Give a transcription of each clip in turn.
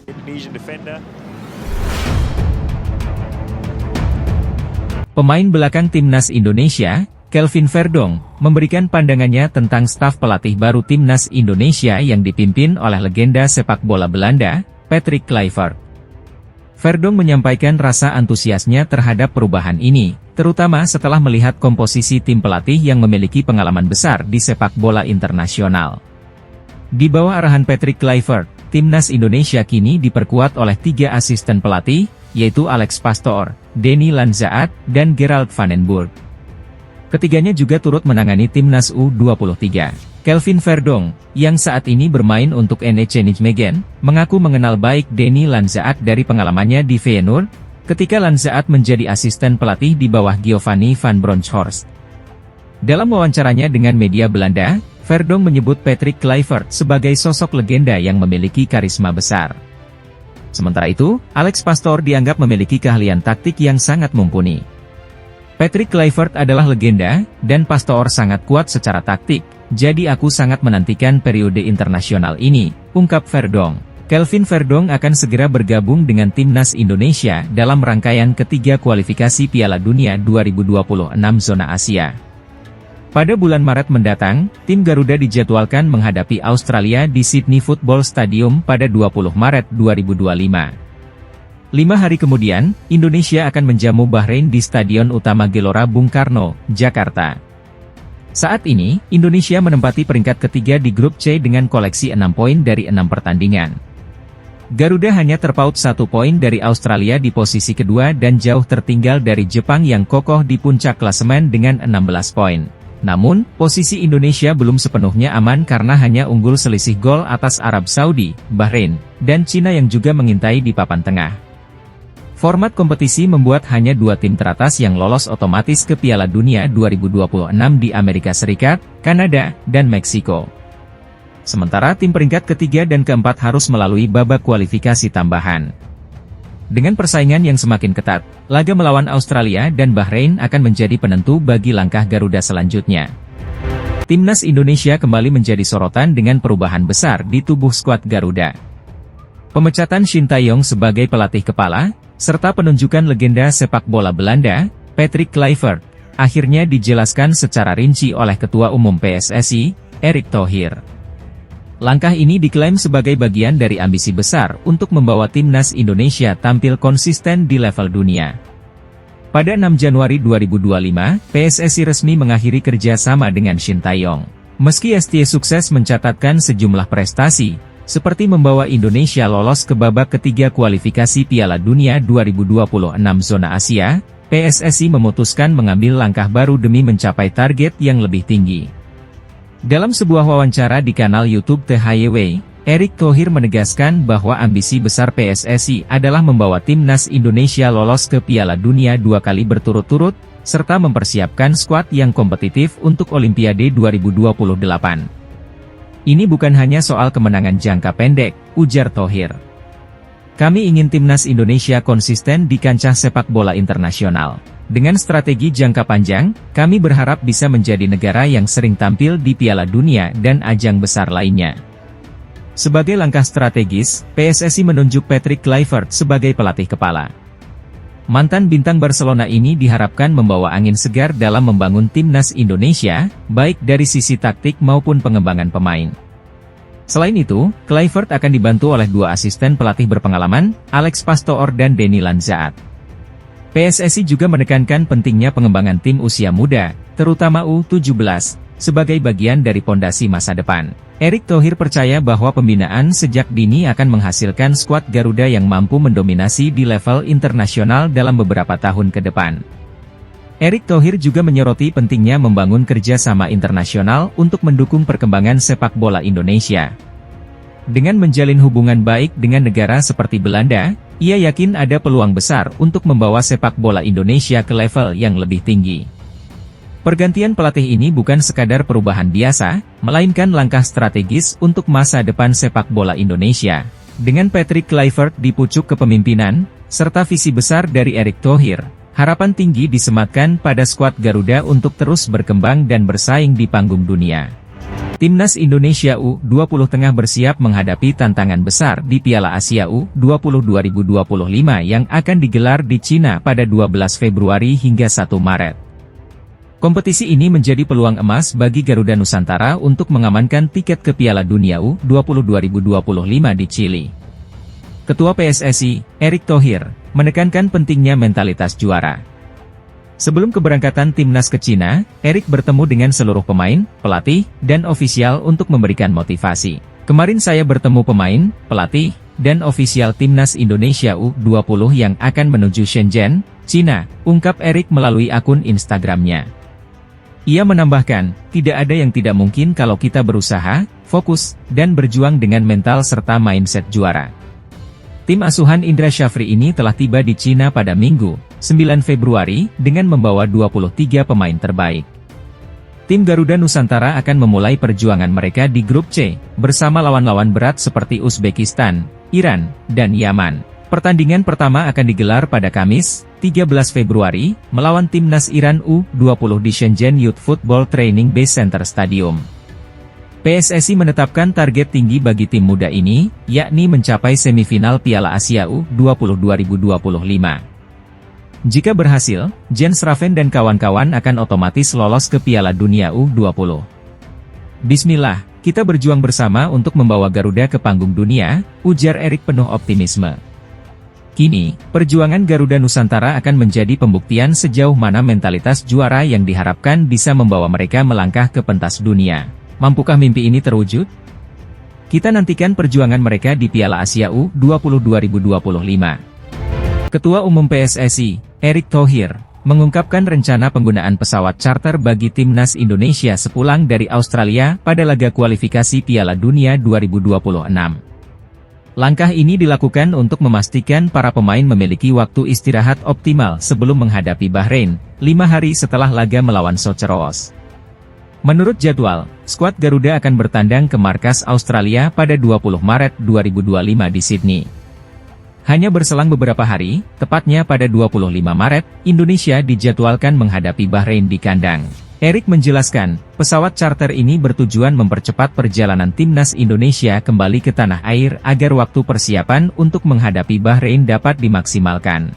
Indonesian defender. Pemain belakang timnas Indonesia, Kelvin Verdonk, memberikan pandangannya tentang staf pelatih baru timnas Indonesia yang dipimpin oleh legenda sepak bola Belanda, Patrick Kluivert. Verdonk menyampaikan rasa antusiasnya terhadap perubahan ini, terutama setelah melihat komposisi tim pelatih yang memiliki pengalaman besar di sepak bola internasional. Di bawah arahan Patrick Kluivert, timnas Indonesia kini diperkuat oleh 3 asisten pelatih, yaitu Alex Pastoor, Denny Lanzaat, dan Gerald van den Burg. Ketiganya juga turut menangani timnas U23. Kelvin Verdonk, yang saat ini bermain untuk NEC Nijmegen, mengaku mengenal baik Denny Lanzaat dari pengalamannya di Feyenoord, ketika Lanzaat menjadi asisten pelatih di bawah Giovanni van Bronckhorst. Dalam wawancaranya dengan media Belanda, Verdonk menyebut Patrick Kluivert sebagai sosok legenda yang memiliki karisma besar. Sementara itu, Alex Pastoor dianggap memiliki keahlian taktik yang sangat mumpuni. Patrick Kluivert adalah legenda, dan Pastoor sangat kuat secara taktik, jadi aku sangat menantikan periode internasional ini, ungkap Verdonk. Kelvin Verdonk akan segera bergabung dengan timnas Indonesia dalam rangkaian ketiga kualifikasi Piala Dunia 2026 zona Asia. Pada bulan Maret mendatang, tim Garuda dijadwalkan menghadapi Australia di Sydney Football Stadium pada 20 Maret 2025. 5 hari kemudian, Indonesia akan menjamu Bahrain di Stadion Utama Gelora Bung Karno, Jakarta. Saat ini, Indonesia menempati peringkat ketiga di grup C dengan koleksi 6 poin dari 6 pertandingan. Garuda hanya terpaut 1 poin dari Australia di posisi kedua dan jauh tertinggal dari Jepang yang kokoh di puncak klasemen dengan 16 poin. Namun, posisi Indonesia belum sepenuhnya aman karena hanya unggul selisih gol atas Arab Saudi, Bahrain, dan Cina yang juga mengintai di papan tengah. Format kompetisi membuat hanya 2 tim teratas yang lolos otomatis ke Piala Dunia 2026 di Amerika Serikat, Kanada, dan Meksiko. Sementara tim peringkat ketiga dan keempat harus melalui babak kualifikasi tambahan. Dengan persaingan yang semakin ketat, laga melawan Australia dan Bahrain akan menjadi penentu bagi langkah Garuda selanjutnya. Timnas Indonesia kembali menjadi sorotan dengan perubahan besar di tubuh skuad Garuda. Pemecatan Shin Tae-yong sebagai pelatih kepala, serta penunjukan legenda sepak bola Belanda, Patrick Kluivert, akhirnya dijelaskan secara rinci oleh Ketua Umum PSSI, Erick Thohir. Langkah ini diklaim sebagai bagian dari ambisi besar untuk membawa timnas Indonesia tampil konsisten di level dunia. Pada 6 Januari 2025, PSSI resmi mengakhiri kerjasama dengan Shin Tae-yong. Meski ST sukses mencatatkan sejumlah prestasi, seperti membawa Indonesia lolos ke babak ketiga kualifikasi Piala Dunia 2026 zona Asia, PSSI memutuskan mengambil langkah baru demi mencapai target yang lebih tinggi. Dalam sebuah wawancara di kanal YouTube THYW, Erick Thohir menegaskan bahwa ambisi besar PSSI adalah membawa timnas Indonesia lolos ke Piala Dunia 2 kali berturut-turut, serta mempersiapkan skuad yang kompetitif untuk Olimpiade 2028. Ini bukan hanya soal kemenangan jangka pendek, ujar Thohir. Kami ingin timnas Indonesia konsisten di kancah sepak bola internasional. Dengan strategi jangka panjang, kami berharap bisa menjadi negara yang sering tampil di Piala Dunia dan ajang besar lainnya. Sebagai langkah strategis, PSSI menunjuk Patrick Kluivert sebagai pelatih kepala. Mantan bintang Barcelona ini diharapkan membawa angin segar dalam membangun timnas Indonesia, baik dari sisi taktik maupun pengembangan pemain. Selain itu, Kluivert akan dibantu oleh 2 asisten pelatih berpengalaman, Alex Pastoor dan Denny Lanzaat. PSSI juga menekankan pentingnya pengembangan tim usia muda, terutama U17, sebagai bagian dari pondasi masa depan. Erick Thohir percaya bahwa pembinaan sejak dini akan menghasilkan skuad Garuda yang mampu mendominasi di level internasional dalam beberapa tahun ke depan. Erick Thohir juga menyoroti pentingnya membangun kerjasama internasional untuk mendukung perkembangan sepak bola Indonesia. Dengan menjalin hubungan baik dengan negara seperti Belanda, ia yakin ada peluang besar untuk membawa sepak bola Indonesia ke level yang lebih tinggi. Pergantian pelatih ini bukan sekadar perubahan biasa, melainkan langkah strategis untuk masa depan sepak bola Indonesia. Dengan Patrick Kluivert di pucuk kepemimpinan, serta visi besar dari Erick Thohir, Harapan tinggi disematkan pada skuad Garuda untuk terus berkembang dan bersaing di panggung dunia. Timnas Indonesia U20 tengah bersiap menghadapi tantangan besar di Piala Asia U20 2025 yang akan digelar di Cina pada 12 Februari hingga 1 Maret. Kompetisi ini menjadi peluang emas bagi Garuda Nusantara untuk mengamankan tiket ke Piala Dunia U20 2025 di Chili. Ketua PSSI, Erick Thohir, menekankan pentingnya mentalitas juara. Sebelum keberangkatan timnas ke Cina, Erick bertemu dengan seluruh pemain, pelatih, dan ofisial untuk memberikan motivasi. Kemarin saya bertemu pemain, pelatih, dan ofisial timnas Indonesia U20 yang akan menuju Shenzhen, Cina, ungkap Erick melalui akun Instagramnya. Ia menambahkan, tidak ada yang tidak mungkin kalau kita berusaha, fokus, dan berjuang dengan mental serta mindset juara. Tim asuhan Indra Syafri ini telah tiba di Cina pada Minggu, 9 Februari, dengan membawa 23 pemain terbaik. Tim Garuda Nusantara akan memulai perjuangan mereka di grup C, bersama lawan-lawan berat seperti Uzbekistan, Iran, dan Yaman. Pertandingan pertama akan digelar pada Kamis, 13 Februari, melawan timnas Iran U20 di Shenzhen Youth Football Training Base Center Stadium. PSSI menetapkan target tinggi bagi tim muda ini, yakni mencapai semifinal Piala Asia U20 2025. Jika berhasil, Jens Raven dan kawan-kawan akan otomatis lolos ke Piala Dunia U20. Bismillah, kita berjuang bersama untuk membawa Garuda ke panggung dunia, ujar Erick penuh optimisme. Kini, perjuangan Garuda Nusantara akan menjadi pembuktian sejauh mana mentalitas juara yang diharapkan bisa membawa mereka melangkah ke pentas dunia. Mampukah mimpi ini terwujud? Kita nantikan perjuangan mereka di Piala Asia U20 2025. Ketua Umum PSSI, Erick Thohir, mengungkapkan rencana penggunaan pesawat charter bagi timnas Indonesia sepulang dari Australia pada laga kualifikasi Piala Dunia 2026. Langkah ini dilakukan untuk memastikan para pemain memiliki waktu istirahat optimal sebelum menghadapi Bahrain, 5 hari setelah laga melawan Soceroos. Menurut jadwal, skuad Garuda akan bertandang ke markas Australia pada 20 Maret 2025 di Sydney. Hanya berselang beberapa hari, tepatnya pada 25 Maret, Indonesia dijadwalkan menghadapi Bahrain di kandang. Erick menjelaskan, pesawat charter ini bertujuan mempercepat perjalanan timnas Indonesia kembali ke tanah air agar waktu persiapan untuk menghadapi Bahrain dapat dimaksimalkan.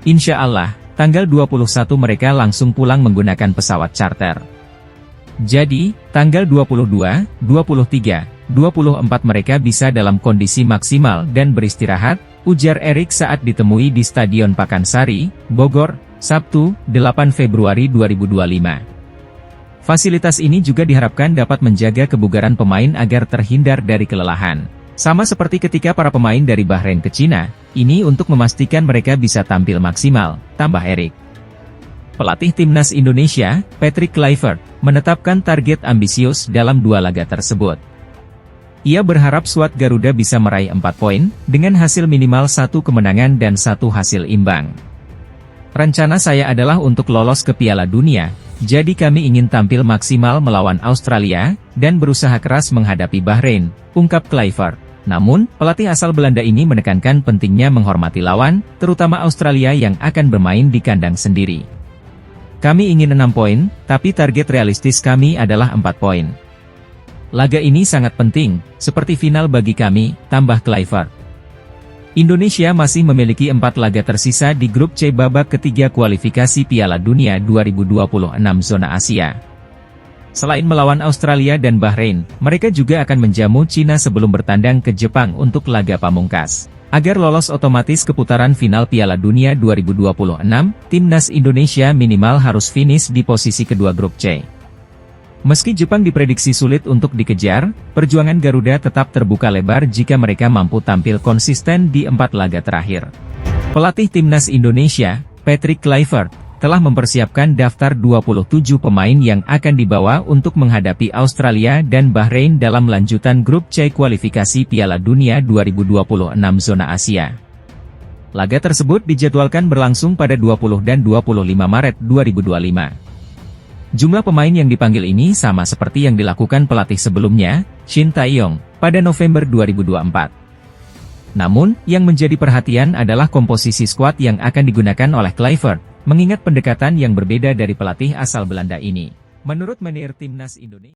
Insya Allah, tanggal 21 mereka langsung pulang menggunakan pesawat charter. Jadi, tanggal 22, 23, 24 mereka bisa dalam kondisi maksimal dan beristirahat, ujar Erick saat ditemui di Stadion Pakansari, Bogor, Sabtu, 8 Februari 2025. Fasilitas ini juga diharapkan dapat menjaga kebugaran pemain agar terhindar dari kelelahan. Sama seperti ketika para pemain dari Bahrain ke Cina, ini untuk memastikan mereka bisa tampil maksimal, tambah Erick. Pelatih timnas Indonesia, Patrick Kluivert, menetapkan target ambisius dalam 2 laga tersebut. Ia berharap skuad Garuda bisa meraih 4 poin, dengan hasil minimal 1 kemenangan dan 1 hasil imbang. Rencana saya adalah untuk lolos ke Piala Dunia, jadi kami ingin tampil maksimal melawan Australia, dan berusaha keras menghadapi Bahrain, ungkap Kluivert. Namun, pelatih asal Belanda ini menekankan pentingnya menghormati lawan, terutama Australia yang akan bermain di kandang sendiri. Kami ingin 6 poin, tapi target realistis kami adalah 4 poin. Laga ini sangat penting, seperti final bagi kami, tambah Kluivert. Indonesia masih memiliki 4 laga tersisa di grup C babak ketiga kualifikasi Piala Dunia 2026 zona Asia. Selain melawan Australia dan Bahrain, mereka juga akan menjamu Cina sebelum bertandang ke Jepang untuk laga pamungkas. Agar lolos otomatis ke putaran final Piala Dunia 2026, timnas Indonesia minimal harus finish di posisi kedua grup C. Meski Jepang diprediksi sulit untuk dikejar, perjuangan Garuda tetap terbuka lebar jika mereka mampu tampil konsisten di 4 laga terakhir. Pelatih timnas Indonesia, Patrick Kluivert, telah mempersiapkan daftar 27 pemain yang akan dibawa untuk menghadapi Australia dan Bahrain dalam lanjutan grup C kualifikasi Piala Dunia 2026 zona Asia. Laga tersebut dijadwalkan berlangsung pada 20 dan 25 Maret 2025. Jumlah pemain yang dipanggil ini sama seperti yang dilakukan pelatih sebelumnya, Shin Tae-yong, pada November 2024. Namun, yang menjadi perhatian adalah komposisi skuad yang akan digunakan oleh Kluivert, mengingat pendekatan yang berbeda dari pelatih asal Belanda ini. Menurut manajer timnas Indonesia,